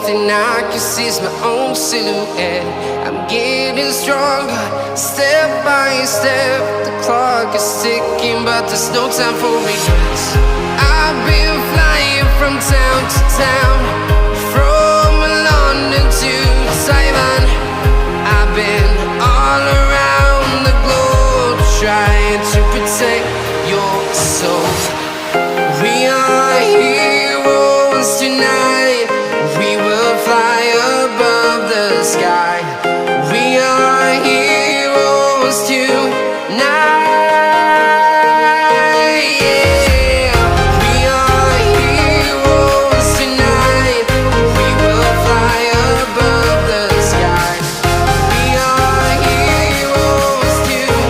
thing I can see is my own silhouette. I'm getting stronger, step by step. The clock is ticking, but there's no time for regrets. I've been flying from town to town, from London to Taiwan. I've been all around the globe, trying to protect your soul. We are heroes tonight. We will fly above the sky. We are heroes tonight. Yeah. We are heroes tonight. We will fly above the sky. We are heroes tonight.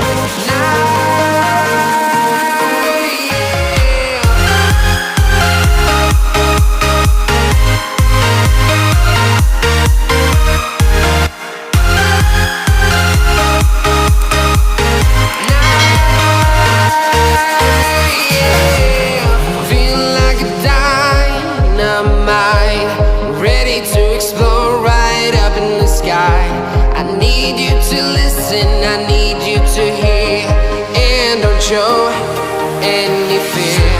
Feeling like a dynamite, ready to explode right up in the sky. I need you to listen, I need you to hear, and don't show any fear.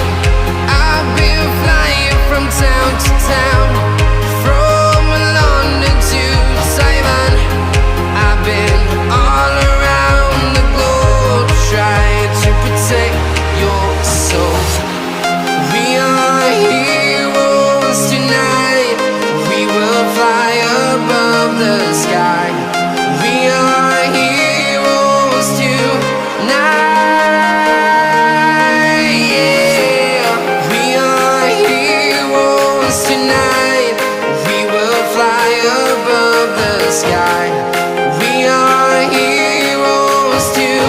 I've been flying from town to town, from London to Taiwan. I've been all around the globe, trying to protect your soul. We are heroes tonight. We will fly above the sky. We are heroes tonight. Yeah. We are heroes tonight. We will fly above the sky. We are heroes tonight.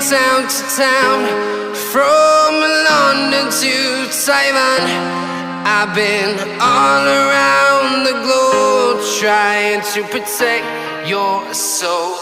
Town to town, from London to Taiwan. I've been all around the globe, trying to protect your soul.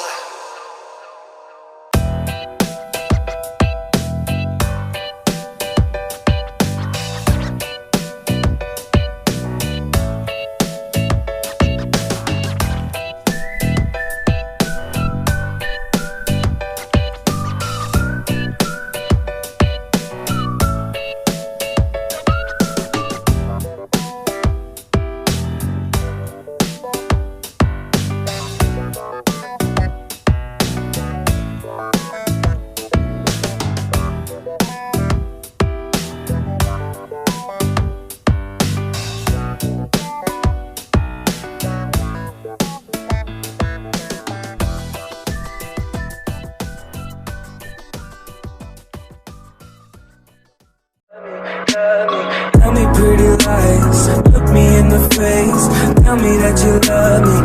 Tell me pretty lies, look me in the face. Tell me that you love me,